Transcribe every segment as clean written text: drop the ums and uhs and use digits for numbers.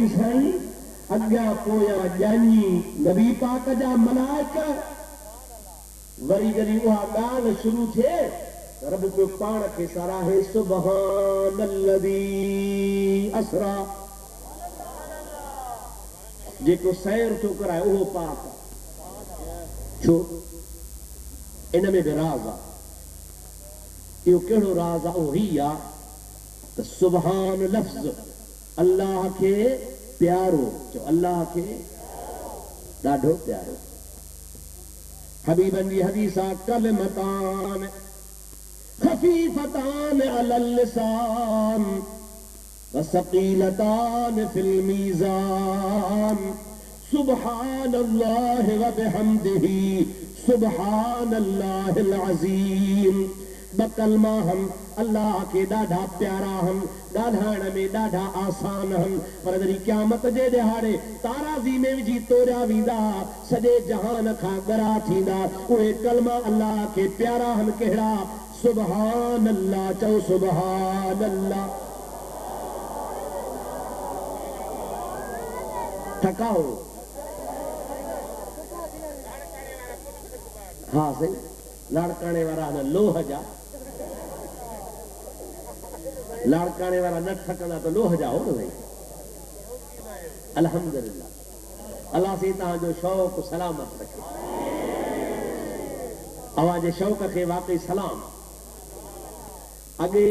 سائیں اگیا پویا جانی نبی پاک جا ملائکہ وری جری وہاں گال شروع تھے رب کو پاڑ کے سارا ہے سبحان الذی اسرا جے کو سیر تو کرائے وہ پاک چھو ان میں بھی راز آ یہ کہڑو راز آ وہی آ سبحان لفظ اللہ کے پیارو جو اللہ کے ڈاڈھو پیارو حبیبن جی حدیثہ کلمتان خفیفتان علی اللسان وثقیلتان فی المیزان سبحان اللہ وبحمدہ سبحان اللہ العظیم بکلمہ ہم اللہ کے ڈاڈھا پیارا ہم ڈاڈھان میں ڈاڈھا آسان ہم پر دری قیامت جے دہاڑے تارازی میں جی تورا ویندہ سجے جہان کھا گرا تھیندا اوہ کلمہ اللہ کے پیارا ہم کہڑا سبحان اللہ چو سبحان اللہ تھکاؤ ہاں سے لاڑکانے والا نہ لوہ جا لاڑکانے والا نہ تھکنا تو لوہ جا ہو نہیں الحمدللہ اللہ سے تاں جو شوق سلامت رکھے آواز شوق کے واقعی سلام اگے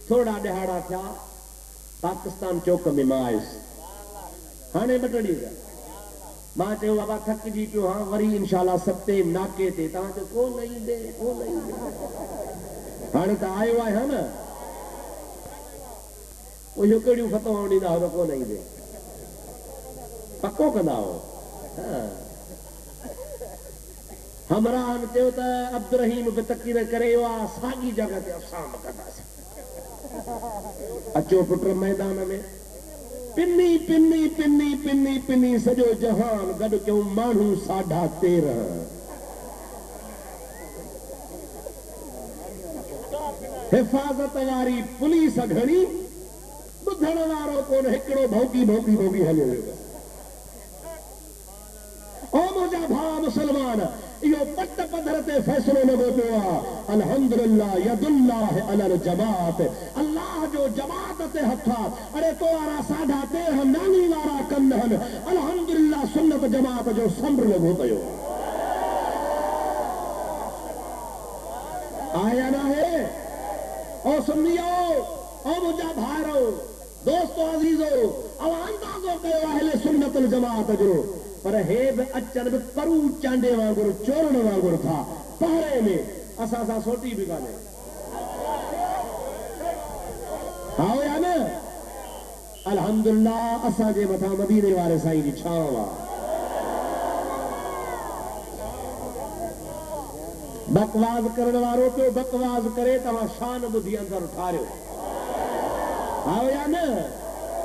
تھوڑا دہاڑا تھا پاکستان چوک میں مائز ہانے بٹڑی گا ماں چاہو بابا تھک جی پیو ہاں وری انشاءاللہ ستے ناکے تے تاں جو کو نہیں دے ہانے تا آئے آئے ہاں نا وہ جو کڑیوں ختم ہونی نہ ہو کو نہیں دے پکو کنا ہو ہمراہن چاہو تا عبدالرحیم بتقیر کرے وا ساگی جگہ تے افسام کرنا سے اچو پٹر میدان میں پنی پنی پنی پنی پنی سجو جہان گڑ کیوں مانو 13.5 حفاظت واری پولیس گھڑی بدھڑ وارو کون ہکڑو بھوکی بھوکی بھوکی ہلے لے او مجھا بھا مسلمان یہ پٹ پدھرتے فیصلوں لگو پوا الحمدللہ ید اللہ علی الجماعت اللہ جو جماعت تے ہتھا ارے تو آرا 13.5 نانی وارا کنہن الحمدللہ سنت جماعت جو سمر لگو پیو آیا نہ ہے او سنیو او مجھا بھائرو دوستو عزیزو او اندازو کہو اہل سنت الجماعت جو پر ہیب اچن کرو چانڈے وانگر چورن وانگر تھا پہرے میں اساسا سوٹی بھی گانے آؤ یا نا الحمدللہ اسا جے مطا مدینے وارے سائیں جی چھاوا بکواز کرن وارو پہ بکواز کرے تو شان بدھی اندر اٹھا رہے ہو آؤ یا نا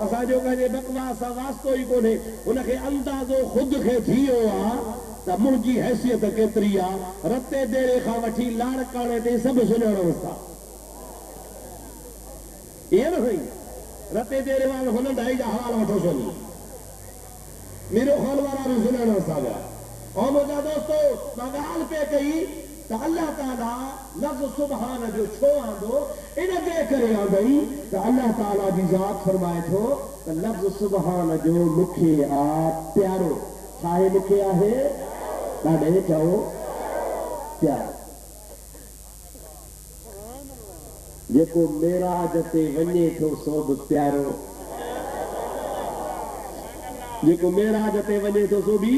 اسا جو کہنے بکواسا واسطو ہی کونے انہیں اندازو خود کے تھیو آ تا مجھے حیثیت کتری آ رتے دیرے خواٹھی لاڑکانے تے سب سنیڑا ہوستا یہ نہ ہوئی رتے دیرے وال ہنن ڈھائی جا حوال وٹھو سنی میرے خالوارا بھی سنیڑا ہوستا گیا اور مجھا دوستو مگال پہ کہی تو اللہ تعالیٰ لفظ سبحان جو چھو آندو انہیں دے کرے آندئی تو اللہ تعالیٰ جی ذات فرمائے تھو تو لفظ سبحان جو مکھے آپ پیارو چاہے مکھے آہے تاڑے چاہو پیارو جیکو میرا جتے ونیے تھو سو پیارو جیکو میرا جتے ونیے تھو سو بھی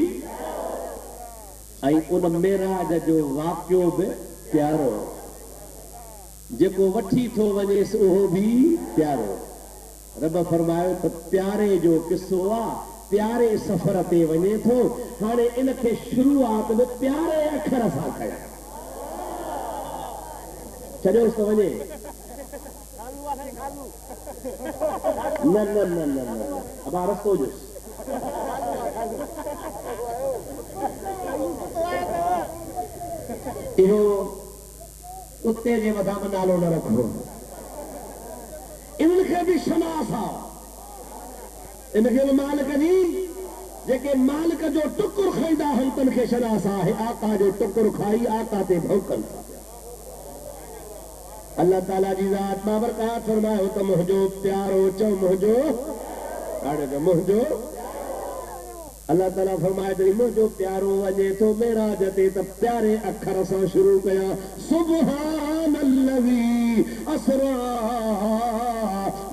آئی ان میراج جو واقعو بھی پیارو جیکو وٹھی تھو وجہ سے وہ بھی پیارو رب فرمائے تو پیارے جو قصو آ پیارے سفر تے وجہ تھو ہانے ان کے شروعات میں پیارے اکھر سا کھڑا چلو اس تو وجہ نہ اب آرس تو جس ایہو کتے جے ودا منالو نہ رکھو ان کے بھی شناسا انکھے مالک نہیں جیکے مالک جو ٹکر خیدہ ہم تن کے شناسا ہے آقا جو ٹکر کھائی آقا تے بھوکن تھا اللہ تعالیٰ جی ذات بابرکات فرمائے ہو تو مہجو پیارو چو مہجو آڑے جو مہجو اللہ تعالیٰ فرمائے تو مہجو پیارو وجے تو میرا جتے تب پیارے اکھر سا شروع کیا سبحان اللذی اسرا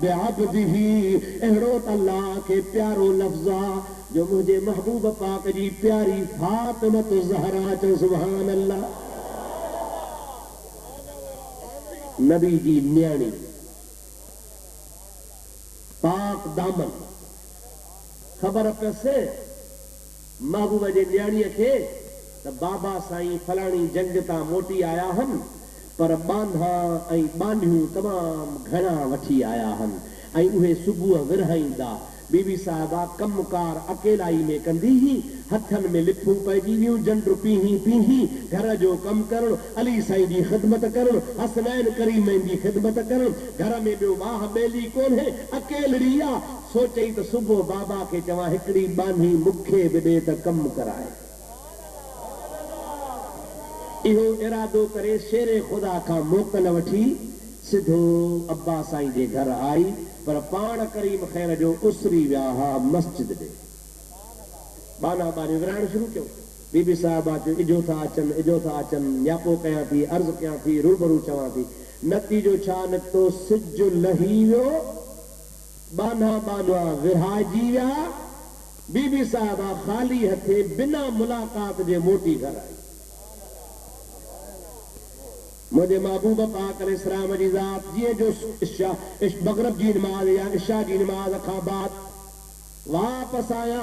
بعبدہی احروت اللہ کے پیارو لفظہ جو مجھے محبوب پاک جی پیاری فاطمہ زہرا چو سبحان اللہ نبی جی نیانی پاک دامن خبر پیسے محبوب جی نیانی کے بابا سائیں فلانی جنگ تا موٹی آیا ہم پر باندھا ائی باندھیوں تمام گھنا وٹھی آیا ہم ائی اوہے صبح ورہائیں دا بی بی صاحبہ کم کار اکیلائی میں کندی ہی ہتھن میں لپھوں پیجی ویوں جنڈر پیہی گھر جو کم کرن علی سائیں دی خدمت کرن حسنین کریمین دی خدمت کرن گھر میں بیو ماہ بیلی کون ہے اکیلڑیا سوچئی تو صبح بابا کے چواں ہکڑی بانھی مکھے بدے تا کم کرائے ایہو ارادو کرے شیر خدا کا موقع وٹھی سدھو ابا سائیں دے گھر آئی پر پان کریم خیر جو اسری ویاہا مسجد دے بانا بانی ورائن شروع کیوں بی بی صاحبہ جو اجو تھا اچن نیاپو کیا تھی عرض کیا تھی روبرو چواں تھی نتیجو چھانک تو سج لہیو بانا بانا وہاجی ویا بی بی صاحبہ خالی ہتھے بنا ملاقات دے موٹی گھر آئی مجھے محبوب پاک علیہ السلام جی ذات یہ جو مغرب جی نماز یا عشاء جی نماز کھا بعد واپس آیا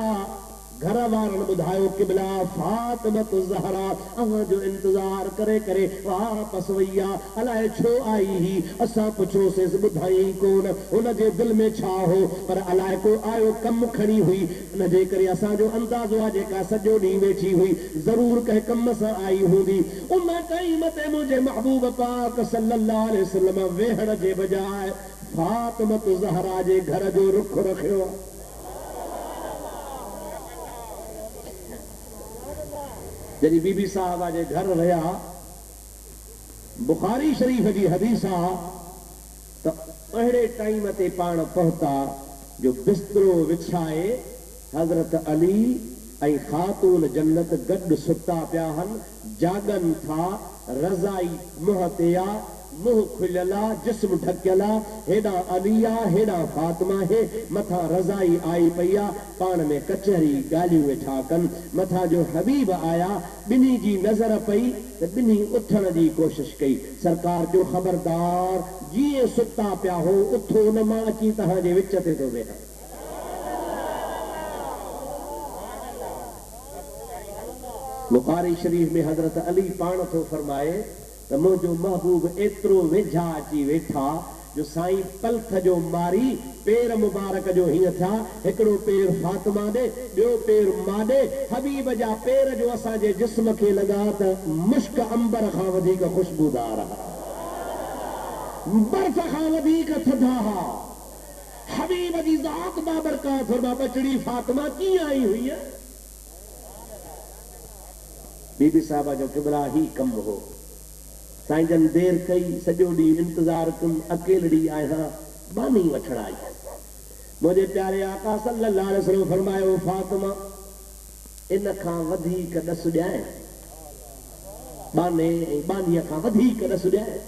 گھر وارن بدھائیو قبلہ فاطمہ الزہرا اوہ جو انتظار کرے واپس ویا علائے چھو آئی ہی اسا پچھو سے بدھائی کون انہ جے دل میں چھا ہو پر علائے کو آئیو کم کھڑی ہوئی انہ جے کرے اسا جو انداز واجے کا سجو نہیں بیٹھی ہوئی ضرور کہے کم مسا آئی ہوں دی امہ قیمت مجھے محبوب پاک صلی اللہ علیہ وسلم ویہڑ جے بجائے فاطمہ الزہرا جے گھر جو رکھ رکھو جدی بی بی صاحبہ جے گھر رہا بخاری شریف جی حدیثہ تو اہڑے ٹائم تے پان پہتا جو بسترو وچھائے حضرت علی ائی خاتون جنت گڈ ستا پیاہن جاگن تھا رضائی محتیا منہ کھللا جسم ڈھکلا ہیڈا علیہ ہیڈا فاطمہ ہے متھا رضائی آئی پیا پان میں کچہری گالیوں ویٹھا کن متھا جو حبیب آیا بنی جی نظر پئی بنی اٹھن دی کوشش کئی سرکار جو خبردار جیے ستا پیا ہو اتھو نما اچی تہاں جے وچتے تو بیٹھا بخاری شریف میں حضرت علی پان تو فرمائے تو مجھو محبوب اترو وجھا اچی ویٹھا جو سائیں پلک جو ماری پیر مبارک جو ہی تھا ہکڑو پیر فاطمہ دے بیو پیر ماں دے حبیب جا پیر جو اسا جے جسم کے لگا تا مشک امبر خاودی کا خوشبودار رہا برف خاودی کا تھدھا حبیب جی ذات بابرکات فرما بچڑی فاطمہ کی آئی ہوئی ہے بی بی صاحبہ جو قبلہ ہی کم ہو سائیں جن دیر کئی سجو ڈی انتظار کن اکیلڑی آیا بانی وچھڑائی مجھے پیارے آقا صلی اللہ علیہ وسلم فرمائے وہ فاطمہ ان کھاں ودھی کا دس جائے بانی کھاں ودھی کا دس جائے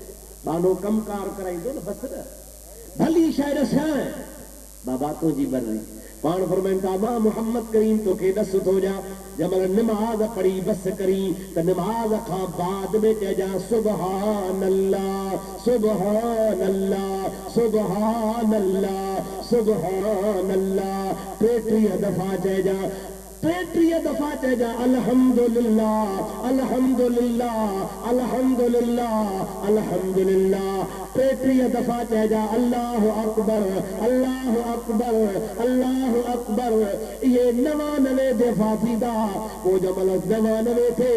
بانو کم کار کرائی دو نا بس بھلی شاید شاید بابا تو جی بر رہی پان فرمائن تا ماں محمد کریم تو کے دس تو جا جمل نماز پڑی بس کری تو نماز کھا بعد میں جا سبحان اللہ سبحان اللہ سبحان اللہ سبحان اللہ پیٹری دفعہ جا پیٹری دفعہ جا الحمدللہ الحمدللہ الحمدللہ الحمدللہ پیٹری دفعہ جا اللہ اکبر اللہ اکبر اللہ اکبر یہ 99 دفعہ تھیدا وہ جمل 99 تھے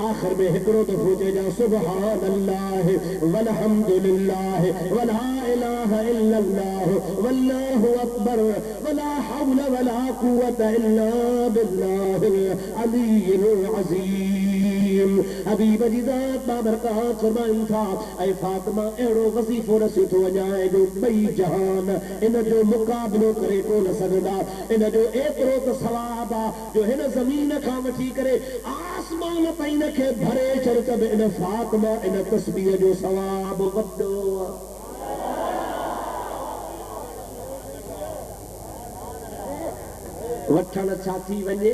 آخر میں ہکڑو دفعہ چے جا سبحان اللہ والحمد للہ ولا الہ الا اللہ واللہ اکبر ولا حول ولا قوة الا باللہ العلی العظیم. حبیب جی ذات بابرکات فرمائن تھا اے فاطمہ اہڑو وظیفو رسی تو وجائے جو بئی جہان ان جو مقابلو کرے کو نہ سگدا ان جو ایترو تو ثواب جو ہن زمین کھا وٹھی کرے آسمان تائیں کے بھرے چرچب ان فاطمہ ان تسبیح جو ثواب وڈو. وٹھن چھاتی ونجے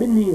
2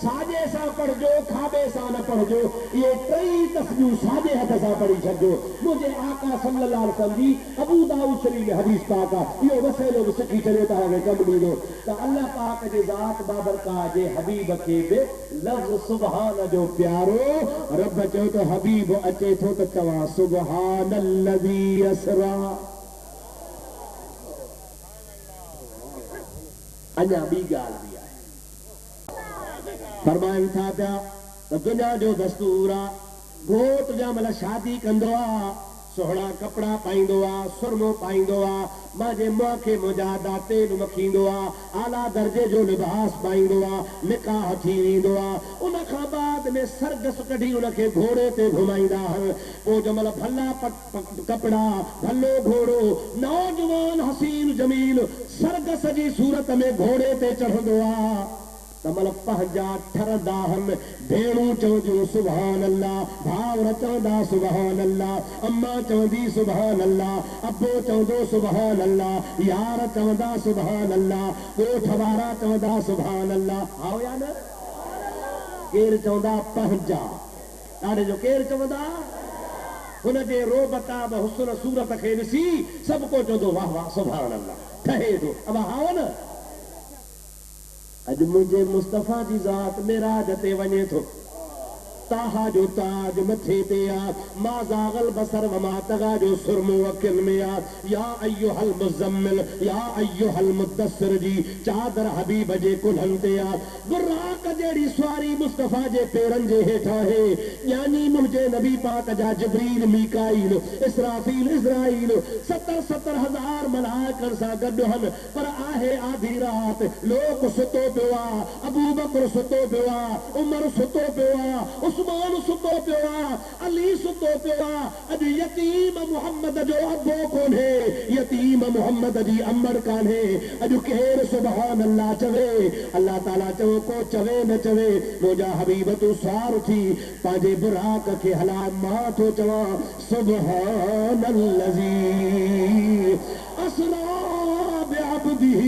ساجے سا پڑھ جو کھابے سا نہ پڑھ جو یہ کئی تسبیح ساجے ہتھ سا پڑھی چھڈو مجھے آقا صلی اللہ علیہ وسلم جی ابو داؤد شریف میں حدیث پاک یہ وسیلو سکھی چلے تا ہے کم ڈیدو تو اللہ پاک جے ذات بابر کا جے حبیب کے بے لفظ سبحان جو پیارو رب چو تو حبیب اچے تھو تو چوا سبحان الذی اسرا انیا بی گال بھی آئے فرمائن تھا پیا دنیا جو دستورا گھوٹ جا ملا شادی کندوا سوڑا کپڑا پائندوا سرمو پائندوا ماجے موکے مجادا تیل مکھیندوا اعلیٰ درجے جو لباس پائندوا نکاح تھی ویندوا ان کا بعد میں سرگس کڈھی ان کے گھوڑے تے گھمائندا او جو ملا بھلا کپڑا بھلو گھوڑو نوجوان حسین جمیل سرگس جی صورت میں گھوڑے تے چڑھندوا تمل پہنجا ٹھردا ہم بھیڑوں چوندیوں سبحان اللہ بھاور چوندا سبحان اللہ اما چوندی سبحان اللہ ابو چوندو سبحان اللہ یار چوندا سبحان اللہ کوٹھ وارا چوندا سبحان اللہ آؤ یا نا کیر چوندا پہنجا ڈاڑے جو کیر چوندا ان جے رو بتاب حسن صورت کي ڏسي سب کو چوندو واہ واہ سبحان اللہ ٹھہے دو اب آؤ نا اج مجھے مصطفیٰ جی ذات میراج تے ونے تھو تاہا جو تاج متھے تیا ما زاغل بصر وما تغا جو سرمو وکن میا یا ایوہ المزمل یا ایوہ المدثر جی چادر حبیب جے کلھن تیا براق جیڑی سواری مصطفیٰ جے پیرن جے ہیٹھا ہے یعنی مجھے نبی پاک جا جبریل میکائیل اسرافیل اسرائیل 70 ہزار ملائکن سا گڈھن پر آہے آدھی رات لوگ ستو پیوا ابو بکر ستو پیوا عمر ستو پیوا عثمان ستو پیوا علی ستو پیوا اج یتیم محمد جو ابو کون ہے یتیم محمد جی امر کان ہے اج کہر سبحان اللہ چوے اللہ تعالیٰ چو کو چوے نہ چوے موجا حبیب تو سار تھی پاجے براق کے حلا ماں تو چوا سبحان الذی اسرا بعبده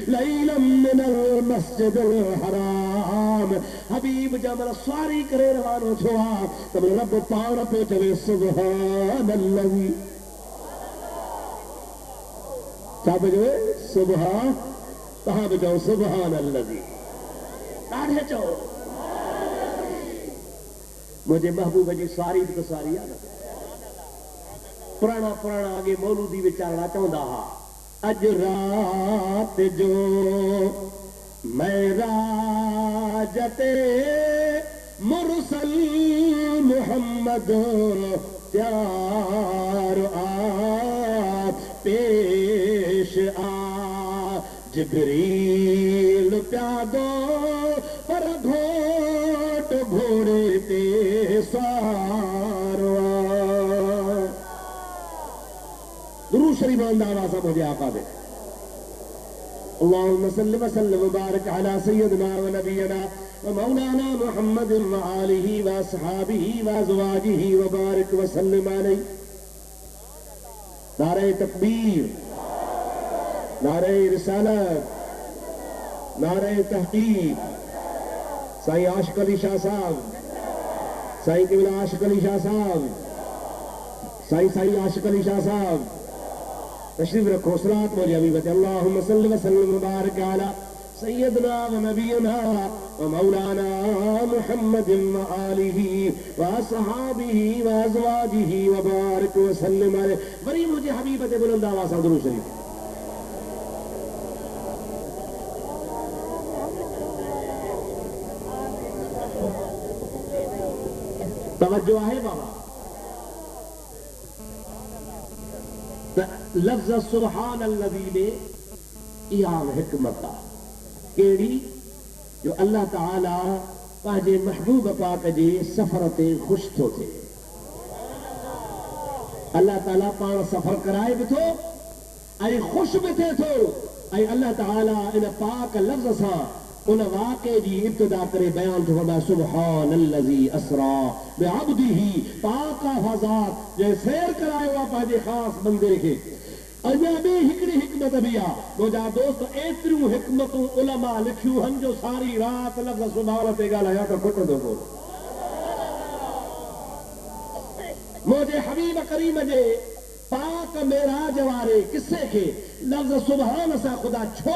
لیلا من المسجد الحرام حبیب جب سواری کرے روانو چھوا تب رب پاڑ پہ چوے سبحان اللہ کیا بجوے سبحان کہاں بجاؤ سبحان اللہ آدھے چاہو مجھے محبوب جی سواری تو سواری آنا پرانا آگے مولودی بچارنا چاہتا ہا اج رات جو معراج مرسل محمد پیار آ پیش آ جبریل پیادو پر گھوٹ گھوڑے تے سوار درود شریف انداز مجھے آقا دے اللهم صل وسلم وبارك على سيدنا ونبينا ومولانا محمد وآله وأصحابه وأزواجه وبارك وسلم عليه نعرہ تکبیر نعرہ رسالت نعرہ تحقیق سائیں عاشق علی شاہ صاحب سائیں قبلہ عاشق علی شاہ صاحب سائیں عاشق علی شاہ صاحب تشریف رکھو صلوات مولی حبیبت اللہم صلی وسلم مبارک علی سیدنا و نبینا و مولانا محمد و آلہ و اصحابہ و ازواجہ و بارک و سلم علیہ بری مجھے حبیبت بلند آواز درود شریف توجہ ہے بابا لفظ سبحان الذی میں ایام حکمت کیڑی جو اللہ تعالیٰ پاجے محبوب پاک جے سفرتے خوش تھو تھے اللہ تعالیٰ پان سفر کرائے بھی تھو اے خوش بھی تھے تھو اے اللہ تعالیٰ ان پاک لفظ سا ان واقع جی ابتدا کرے بیان تو فرمایا سبحان الذی اسرا بعبدہ پاک حضات جو سیر کرائے ہوا پاجے خاص بندے کے اجا بھی ہکڑی حکمت بھی آ مجھا دوست ایتریوں حکمتوں علماء لکھیوں ہن جو ساری رات لفظ سبحان تے ڳالھایا تو کٹ دو بول مجھے حبیب کریم جے پاک معراج وارے قصے کے لفظ سبحان سا خدا چھو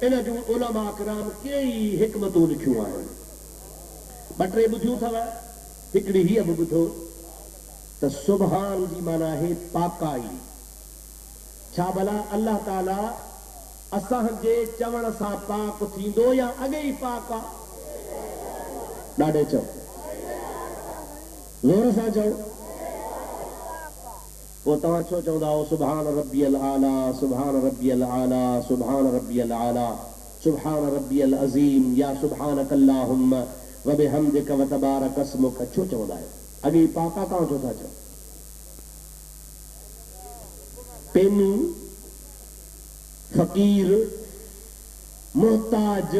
ان جو علماء کرام کئی حکمتوں لکھیوں آئیں بٹرے بدھیوں تھا ہکڑی ہی اب بدھو تو سبحان جی مانا ہے پاکائی چھا بھلا اللہ تعالیٰ اساں جے چوڑ سا پاک تھیندو یا اگے ہی پاکا ڈاڈے چو زور سا چو وہ تمہاں چھو چوندہ ہو سبحان ربی العالی سبحان ربی العالی سبحان ربی العالی سبحان ربی العظیم یا سبحانک اللہم وبحمدک وتبارک اسمک چھو چوندہ ہے اگے پاکا کہاں چھو تھا چھو پینو فقیر محتاج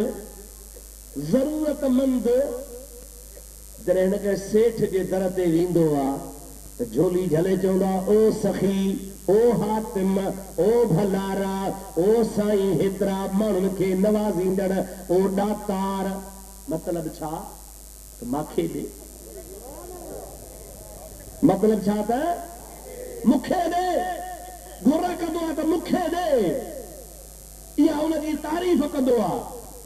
ضرورت مند جنہیں کہ سیٹھ جے درتے ویندو آ تو جھولی جھلے چوندا او سخی او حاتم او بھلارا او سائیں ہترا من کے نوازیندڑ او ڈاتار مطلب چھا تو ماکھے دے مطلب چھا تا مکھے دے گھرہ کدو آ تو مکھے دے یا انہاں کی تعریف کدو آ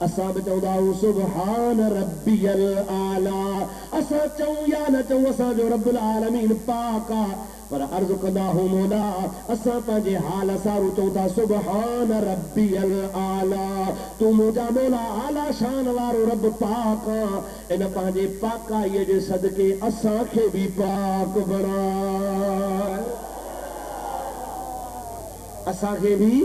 اساں بچودا سبحان ربی العالی اساں چوں یا نہ چوں اساں جو رب العالمین پاکا پر عرض کدا ہو مولا اساں پنجے حال سارو چوتا سبحان ربی العالی تو مجھا مولا اعلی شان وارو رب پاکا ان پنجے پاکا یہ جے صدقے اساں کے بھی پاک بنا اساں کے بھی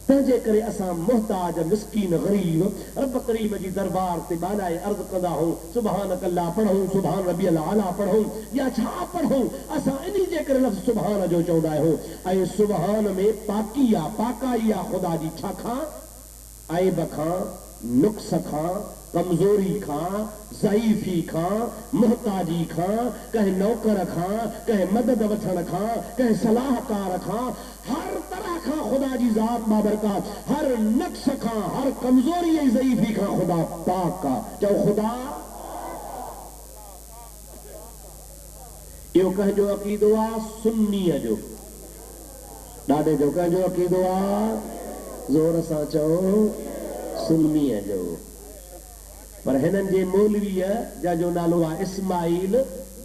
تنجے کرے اساں محتاج مسکین غریب رب کریم جی دربار تے بالائے عرض کدا ہوں سبحانک اللہ پڑھوں سبحان ربی العالی پڑھوں یا چھا پڑھوں اساں انہی جے کرے لفظ سبحان جو چوندہ ہوں اے سبحان میں پاکیا پاکایا خدا جی چھا کھاں عیب کھاں نقص کھاں کمزوری کھاں ضعیفی کھاں محتاجی کھاں کہیں نوکر کھاں کہیں مدد وٹھن کھاں کہیں صلاح کار کھاں ہر طرح کھاں خدا جی ذات بابرکات ہر نقص کھاں ہر کمزوری ضعیفی کھاں خدا پاک کا جو خدا یہ کہیں جو عقیدو آ سنی جو ڈاڈے جو کہیں جو عقیدو آ زور سا چو سنی جو پر ہنن جے مولوی جا جو نالو آ اسماعیل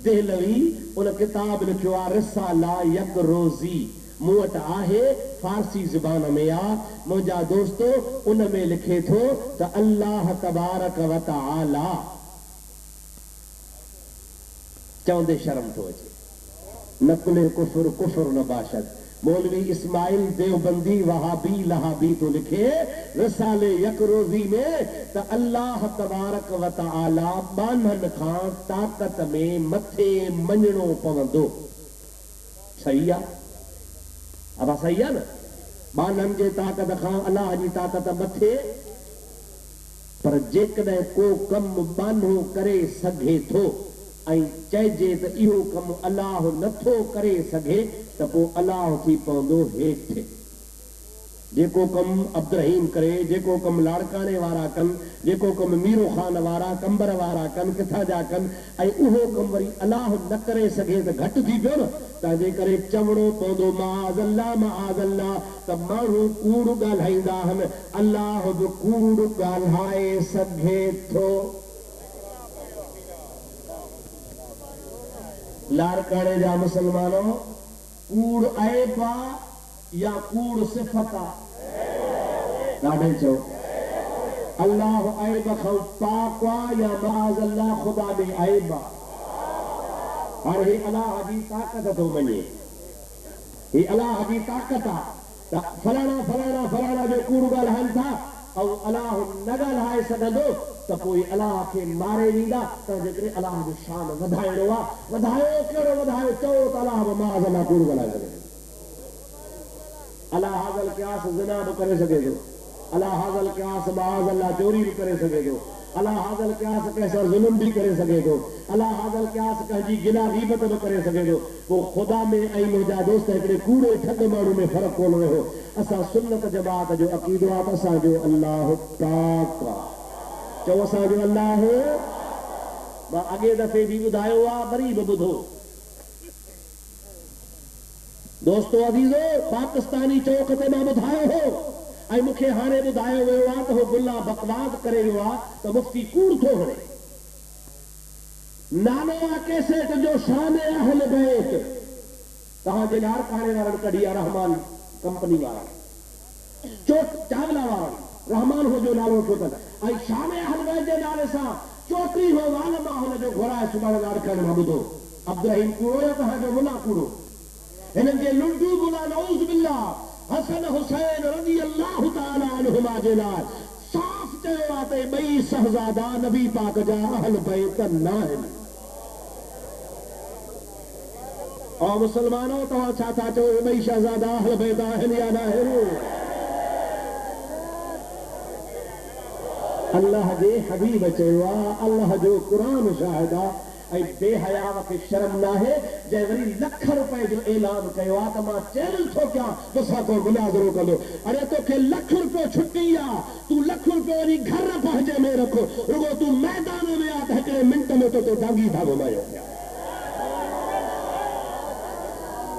دہلوی ان کتاب لکھو آ رسالہ یک روزی موٹ آہے فارسی زبان میں آ مجھا دوستو ان میں لکھے تھو تا اللہ تبارک و تعالی چوندے شرم تو اچھے نقل کفر کفر نباشد مولوی اسماعیل دیوبندی وہابی لہابی تو لکھے رسالے یک روزی میں تا اللہ تبارک و تعالی بانہن کھان طاقت میں متھے منجنوں پوندو صحیح ہے اب صحیح ہے نا بانہن جے طاقت کھان اللہ جی طاقت متھے پر جیکڑے کو کم بانہو کرے سگھے تھو چائجے تو ایہو کم اللہ نتھو کرے سگھے تو پو اللہ تھی پوندو ہیٹھ جیکو کم عبدالرحیم کرے جیکو کم لاڑکانے وارا کن جیکو کم میرو خان وارا کمبر وارا کن کتھا جا کن اوہو کم وری اللہ نہ کرے سگھے تو گھٹ تھی پیو نا تاجے کرے چمڑو پوندو معاذ اللہ تب مانو کوڑ گالھائیندہ ہن اللہ جو کوڑ گالھائے سگھے تھو لارکانے جا مسلمانوں کوڑ عیبا یا کوڑ صفتا ڈاڈے چو اللہ عیب خو پاکوا یا معاذ اللہ خدا میں عیبا اور ہی اللہ جی طاقت تو منی ہی اللہ جی طاقت فلانا جو کوڑ گال ہن تھا اور اللہ نگل ہائے سگندو تو کوئی اللہ کے مارے نیندہ تو جکرے اللہ جو شان ودھائے روا ودھائے کیڑو ودھائے چوت اللہ معاذ اللہ کوڑ گلا کرے اللہ حاضل قیاس زنا بھی کرے سکے دو اللہ حاضل قیاس معاذ اللہ چوری بھی کرے سکے دو اللہ حاضر قیاس کیسا ظلم بھی کرے سکے گو اللہ حاضر قیاس کہ جی گلا غیبت نہ کرے سکے گو وہ خدا میں ای مجا دوست ہکڑے کوڑے ٹھڈ مانو میں فرق کون رہو اسا سنت جماعت جو عقیدو آپ اسا جو اللہ پاک چو اسا جو اللہ ما اگے دفعے بھی بدھایو آ غریب بدھو دوستو عزیزو پاکستانی چوک تے ما بدھایو ہو اے مکھے ہانے بدھایو ویو آ تو گلا بکواس کرے ویو آ تو مفتی کوڑ تھو ہنے نانو آ کیسے جو شان اہل بیت کہاں جنار کھانے وارن کڑیا رحمان کمپنی وارن چوٹ چاولا وارن رحمان ہو جو نالو چھوٹن اے شان اہل بیت جے نالے سا چوکری ہو والما ہونے جو گھوڑا ہے سبحان اللہ رکھنے محمودو عبدالرحیم کوڑو یا کہاں جو ملا کوڑو انہوں کے لنڈو بلا نعوذ باللہ حسن حسین رضی اللہ تعالی عنہما جلال صاف جو آتے بئی شہزادہ نبی پاک جا اہل بیت نائن اور مسلمانوں تو چاہتا چاہو بئی شہزادہ اہل بیت آہن یا نائن اللہ جے حبیب چوا اللہ جو قرآن شاہدہ اے بے حیا کے شرم نہ ہے جے وری لکھ روپے جو اعلان کیو آ تما چینل تھو کیا بسا کو مناظرو کلو ارے تو کہ لکھ روپے چھٹیا تو لکھ روپے وری گھر پہنچے میں رکھو رگو تو میدان میں آتا ہے کہ منٹ میں تو ڈانگی تھا گھمایا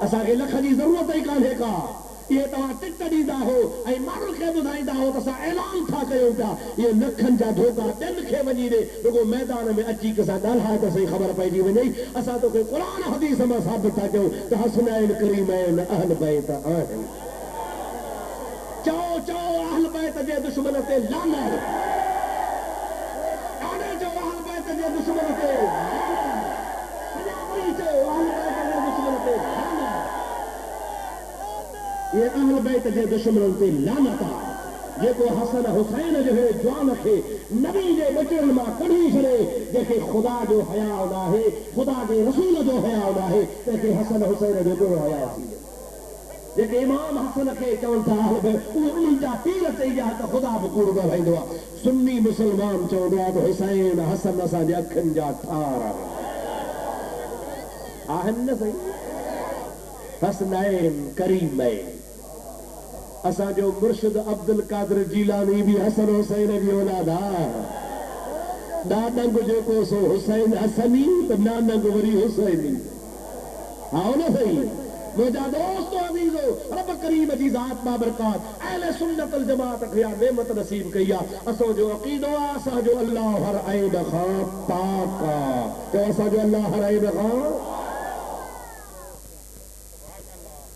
اسا کے لکھ جی ضرورت ہی کان ہے کا یہ تو ٹکٹ ڈیندہ ہو اے مارو کے بدھائیندہ ہو تو اعلان تھا کیوں پیا یہ لکھن جا دھوکا دل کے وجی دے رگو میدان میں اچھی کسا ڈالہا تو صحیح خبر پائجی وجی اسا تو کہ قرآن حدیث میں ثابت تھا کیوں کہ حسنین کریمین اہل بیت آہن چاو چاو اہل بیت جے دشمنتے لانا آنے جو اہل بیت جے دشمنتے یہ اہل بیت جے دشمنوں تے لعنتا یہ کو حسن حسین جو ہے جوان کے نبی جے بچن ما کڑھی چھڑے دیکھے خدا جو حیا نہ ہے خدا کے رسول جو حیا نہ ہے کہ حسن حسین جو کو حیا سی دیکھے امام حسن کے چون تھا اہل بیت ان جا تیر تے جا تو خدا بکوڑ دا بھائیندو سنی مسلمان چون دا حسین حسن اسا دے اکھن جا ٹھارا آہن نہ صحیح حسنین کریمین اسا جو مرشد عبدالقادر جیلانی بھی حسن حسین بھی اولادا ناننگ جو کو سو حسین حسنی تو ناننگ وری حسینی آؤ نا صحیح مجھا دوستو عزیزو رب کریم جی ذات بابرکات اہل سنت الجماعت کیا نعمت نصیب کیا اسو جو عقیدو اسا جو اللہ ہر عیب خواب پاکا جو اسا جو اللہ ہر عیب خواب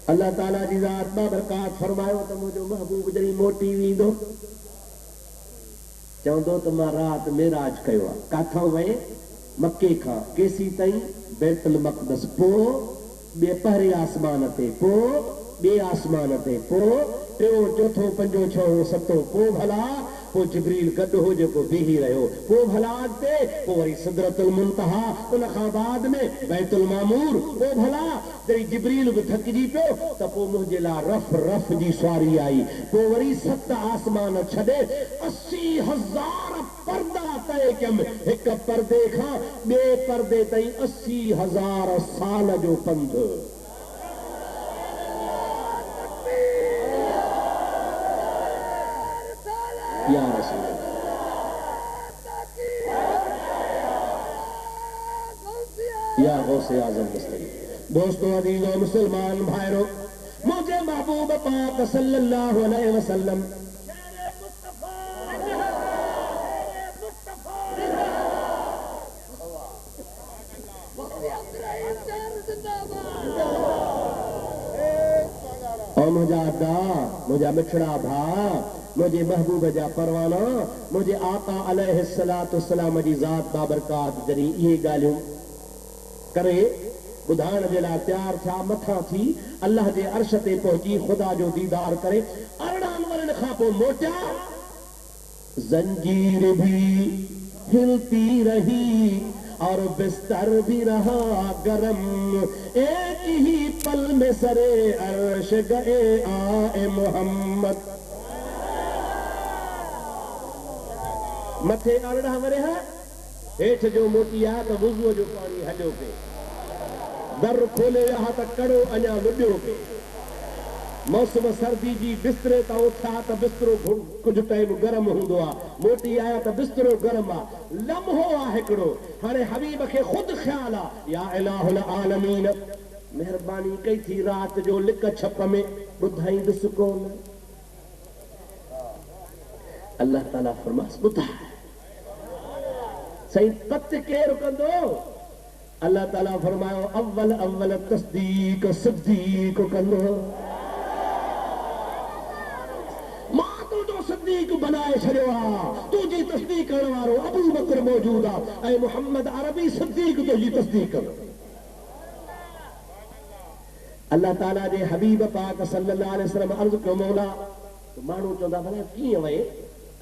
اللہ تعالیٰ جی ذات بابرکات فرمائے تو مجھے محبوب جری موٹی وی دو چاہوں دو تمہا رات میراج کیوا کاتھا ہوئے مکے کھا کیسی تائیں بیت المقدس پو بے پہرے آسمانتے پو بے آسمانتے پو ٹیو چوتھو پنجو چھو ستو پو بھلا پو جبریل گڈ ہو جو کو بیہی رہے ہو پو بھلا آگتے پو وری صدرت المنتہا ان خاباد میں بیت المامور پو بھلا تری جبریل کو تھک جی پو تا پو مجھلا رف رف جی سواری آئی پو وری ست آسمان چھڑے 80,000 پردہ تے کم ایک پردے کھا بے پردے تے 80,000 سال جو پندھ یا رسول یا غوث اعظم مستقیم دوستو عزیز و مسلمان بھائیرو مجھے محبوب پاک صلی اللہ علیہ وسلم اور مجھا مچھڑا بھا مجھے محبوب جا پروانہ مجھے آقا علیہ السلام جی ذات بابرکات جری یہ گالیوں کرے بدھان جلا تیار تھا متھا تھی اللہ جے عرش تے پہنچی خدا جو دیدار کرے ارڑان ورن خاپو موٹا زنجیر بھی ہلتی رہی اور بستر بھی رہا گرم ایک ہی پل میں سرے عرش گئے آئے محمد مٿے ارڑا وريا هيٺ جو موٽي آ ته وضو جو پاڻي هليو پي در کولي رها ته کڙو اڃا لڏيو پي موسم سردي جي بستري تا اٿا ته بسترو ڪجهه ٽائم گرم هوندو آ موٽي آيا ته بسترو گرم آ لمحو آ هڪڙو هاڻي حبيب کي خود خيال آ يا الہ العالمين مهرباني ڪئي ٿي رات جو لک ڇپ ۾ ٻڌائيندس ڪون اللہ تعالیٰ فرماس ٻڌا صحیح پت کير ڪندو اللہ تعالیٰ فرمايو اول تصدیق صدیق کندو ماں تو صدیق بنائے چھڑیو آ تجھے تصدیق کرنے وارو ابو بکر موجود آ اے محمد عربی صدیق تجھے تصدیق کر اللہ تعالیٰ جے حبیب پاک صلی اللہ علیہ وسلم عرض کو مولا مانو چوندا بھلا کیے وے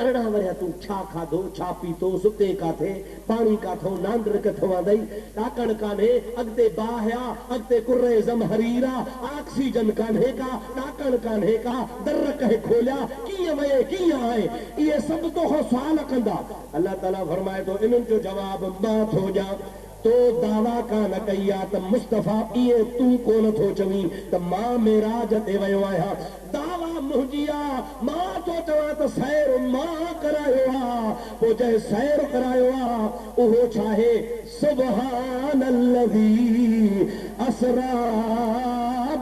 ارڑا وريا تو چھا کھادو چھا پیتو ستے کا تھے پانی کا تھو ناندر کٿو آندئی ڈاکن کانے اگتے باہیا اگتے کرے زمحریرا آکسیجن کانے کا ڈاکن کانے کا در کہے کھولیا کیے وے کیے آئے یہ سب تو ہو سوال کندا اللہ تعالیٰ فرمائے تو انہوں جو جواب بات ہو جا تو دعویٰ کا نہ کیا تا مصطفیٰ یہ تو کون تھو چویں تا ماں میراج تے ویو آیا دعویٰ مہجیا ماں تو چویں تا سیر ماں کرایو آ وہ جائے سیر کرایو آ اوہ چاہے سبحان اللذی اسرا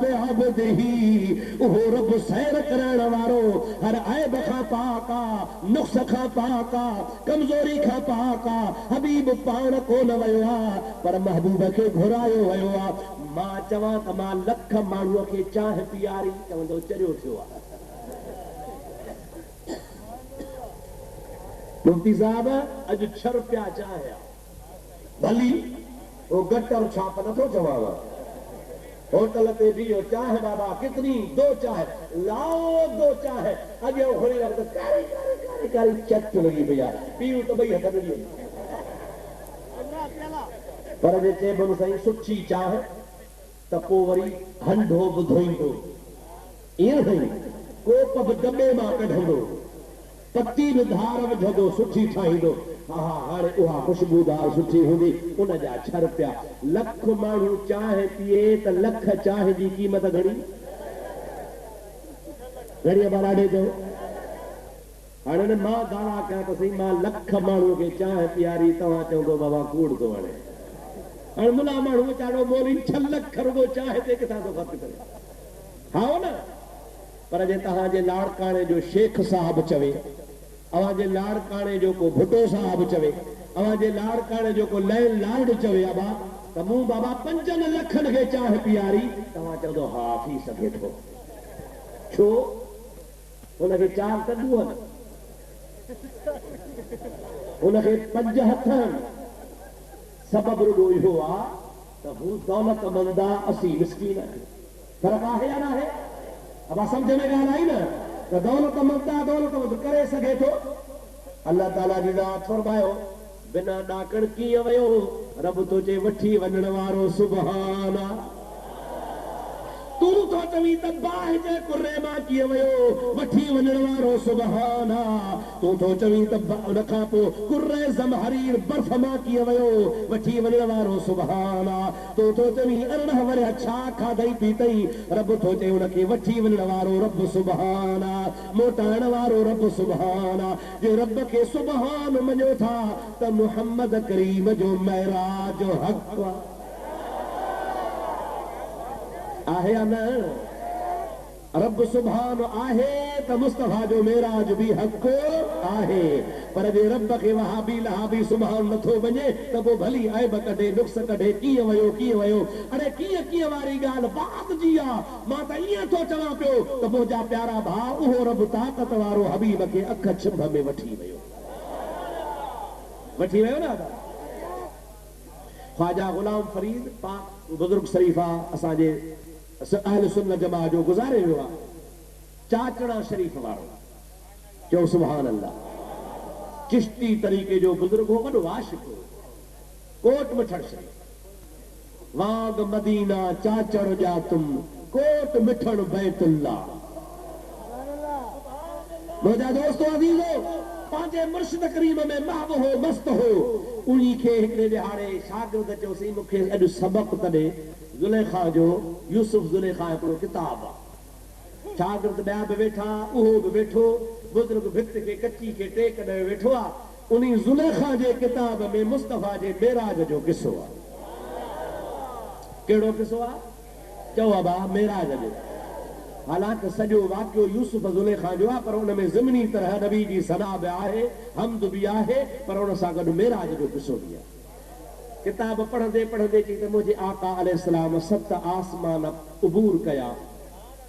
بعبدہی اوہ رب سیر کرائن وارو ہر عیب کھا پاکا نقص کھا پاکا کمزوری کھا پاکا حبیب پان کو نہ ویو آ پر محبوب کے گھرایو ویو آ ماں چواں تا ماں لکھ مانو کے چاہ پیاری چوندو چریو تھیو آ مفتی صاحب اج چھر پیا چاہیا بھلی وہ گٹر چھاپ نہ تو چواوا ہوٹل تے بھی چاہ بابا کتنی دو چاہ لاؤ دو چاہ اگے کھڑی وقت کاری کاری کاری کاری چت لگی پیا پیو تو بھئی ہٹ دی پر جے چیبن سائیں سچی چاہ تپو وری ہنڈو بدھوئندو یہ نہیں کوپ دبے ماں کڈھندو پتی دھار وجھدو سچی ٹھاہیندو ہاڑے اوہا خوشبودار سچی ہوندی ان جا چھر پیا لکھ مانو چاہ پیے تے لکھ چاہ دی قیمت گھڑی گھڑی بالاڈے جو ہاڑے ماں دعویٰ کیا تو صحیح ماں لکھ مانو کے چاہ پیاری تواں چوندو بابا کوڑ تو وڑے اور ملا مانو چاڑو مولی چھلک کھرگو چاہے تے کتھا تو فرق کرے ہاں نا پر جے تہاں جے لاڑکانے جو شیخ صاحب چوے اوہاں جے لاڑکانے جو کو بھٹو صاحب چوے اوہاں جے لاڑکانے جو کو لین لاڈ چوے ابا تموں بابا 5 لکھن کے چاہ پیاری تہاں چوندو ہاں تھی سگے تھو چھو ان کے چار کڈو ان کے 5 ہتھن سبب رگو یہ آ تو وہ دولت مندہ اسی مسکین ہے فرق آئے یا نہ ہے اب سمجھے میں گانا ہی نا تو دولت مندہ کرے سکے تو اللہ تعالیٰ جی ذات فرمائیو بنا ڈاکڑ کی ویو رب تو چے وٹھی ونن وارو سبحانا تو چویں ت باہ جے کرے ماں کی ویو وٹھی ونن وارو سبحانا تو چویں ت رکھا پو کرے زمحریر برف ماں کی ویو وٹھی ونن وارو سبحانا تو چویں ارڑ ور اچھا کھادئی پیتئی رب تو چے ان کے وٹھی ونن وارو رب سبحانا موٹان وارو رب سبحانا جو رب کے سبحان منو تھا ت محمد کریم جو معراج حق آہے نا رب سبحان آہے تا مصطفیٰ جو معراج بھی حق آہے پر جے رب کے وہابی لہابی سبحان نتھو بنے تب وہ بھلی عیب کڈے نقص کڈے کیے ویو ارے کیے واری گال بات جیا ماں تا یہ تو چواں پیو تب وہ جا پیارا بھا اوہ رب طاقت وارو حبیب کے اکھ چھب میں وٹھی ویو نا خواجہ غلام فرید پاک بزرگ شریفہ اساں جے اہل سنت جماع جو گزارے ہوا چاچڑا شریف وارو جو سبحان اللہ چشتی طریقے جو بزرگ ہو گا عاشق ہو کوٹ مٹھڑ شریف واگ مدینہ چاچڑ جا تم کوٹ مٹھڑ بیت اللہ موجہ دوستو عزیزو پانچے مرشد کریم میں محو ہو مست ہو انہی کے ہکڑے دہاڑے شاگرد چو سی مکھے اڈ سبق تڑے زلیخا جو یوسف زلیخا کو کتاب شاگرد بیا بھی بیٹھا اوہو بھی بیٹھو بزرگ بھت کے کچی کے ٹیک دے بیٹھو انہی زلیخا جے کتاب میں مصطفیٰ جے معراج جو قصو کیڑو قصو چو ابا معراج جو حالانکہ سجو واقعو یوسف زلیخا جو پر ان میں ضمنی طرح نبی جی ثنا بھی آہے حمد بھی آہے پر ان سا گڈ معراج جو قصو بھی کتاب پڑھندے پڑھندے چی تے مجھے آقا علیہ السلام 7 آسمان عبور کیا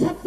7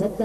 7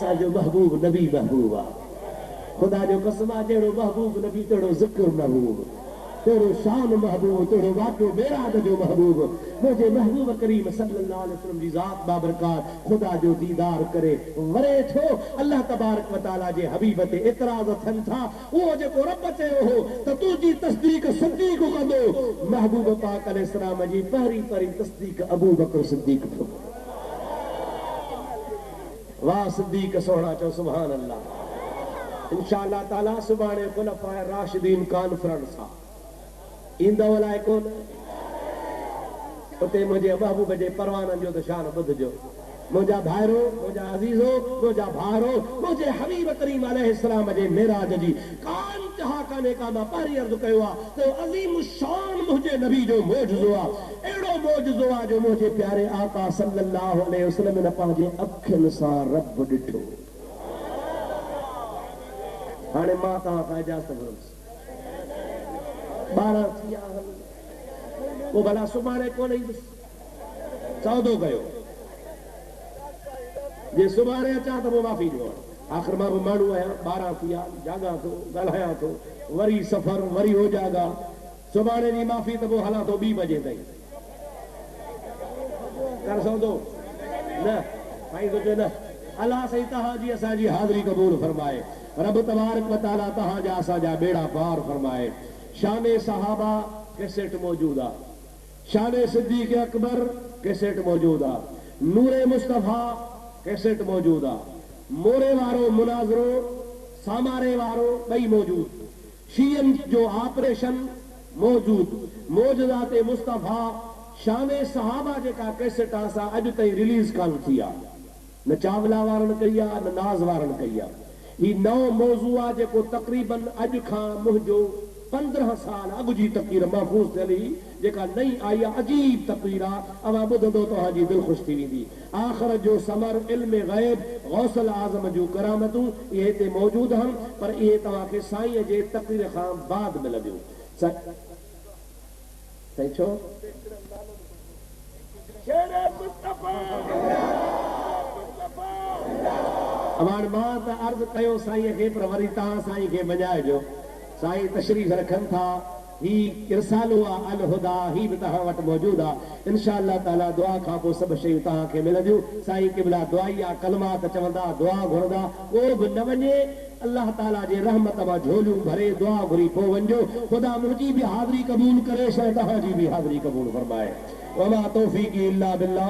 اسا جو محبوب نبی محبوب آ خدا جو قسم آ جڑو محبوب نبی تڑو ذکر محبوب تیرو شان محبوب تیرو واقع میراد جو محبوب مجھے محبوب کریم صلی اللہ علیہ وسلم جی ذات بابرکات خدا جو دیدار کرے ورے تھو اللہ تبارک و تعالی جے حبیب تے اعتراض تھن تھا وہ جے کو رب چے ہو تو تو جی تصدیق صدیق کندو محبوب پاک علیہ السلام جی پہری تصدیق ابو بکر صدیق تھو واہ صدیق سونا چو سبحان اللہ انشاءاللہ تعالی سبحان خلفائے راشدین کانفرنس ایندہ والائے کون اتے مجھے محبوب جے پروانن جو دشان بدھ جو مجھا بھائرو مجھا عزیزو مجھا بھارو مجھے حبیب کریم علیہ السلام جے میراج جی کان چہا کانے کا ما پاری عرض کہوا تو عظیم الشان مجھے نبی جو موجزوا ایڑو موجزوا جو مجھے پیارے آقا صلی اللہ علیہ وسلم نے پاجے اکھن سا رب ڈٹھو ہانے ماتا کا اجازت برس 12 تھیا وہ بھلا سبحانے کو نہیں بس 14 گئے جے سبحانے چاہتا وہ معافی جو آخر ماں مانو ہے 12 تھیا جاگا تو گلہیا تو وری سفر وری ہو جاگا سبحانے جی معافی تو وہ حالات 2 بجے تئی کر سو دو نہ بھائی تو جو نہ اللہ سے تہا جی اسا جی حاضری قبول فرمائے رب تبارک و تعالی تہا جا اسا جا بیڑا پار فرمائے شان صحابہ کیسٹ موجودہ شان صدیق اکبر کیسٹ موجودہ نور مصطفیٰ کیسٹ موجودہ مورے وارو مناظرو سامارے وارو بئی موجود شیعن جو آپریشن موجود موجودات مصطفیٰ شان صحابہ جے کا کیسٹ آسا اج تئی ریلیز کان تھیا نہ چاولا وارن کیا نہ ناز وارن کیا یہ 9 موضوع جے کو تقریباً اج کھان مہجو 15 سال اگو جی تقریر محفوظ تھلی جیکا نہیں آئی عجیب تقریرہ اما بدھو تو ہاں جی دل خوش تھی دی آخر جو سمر علم غیب غوث العظم جو کرامتوں یہ تے موجود ہم پر یہ تواں کے سائیں جے تقریر خام بعد میں لگیو صحیح چھو شیر مصطفیٰ امان ماں تا عرض کہو سائیں کے پر وری تاں سائیں کے بجائے جو سائیں تشریف رکھن تھا ہی ارسال ہوا الہدا ہی بتاہا وقت موجودہ انشاءاللہ تعالی دعا کھاپو سب شئی تاہا کے مل دیو سائیں قبلہ دعائیا کلمات چوندا دعا گھردا کو بھی نہ ونجے اللہ تعالیٰ جے رحمت ما جھولیوں بھرے دعا گھری پو ونجو خدا مجھے بھی حاضری قبول کرے شیطہ جی بھی حاضری قبول فرمائے وما توفیقی اللہ باللہ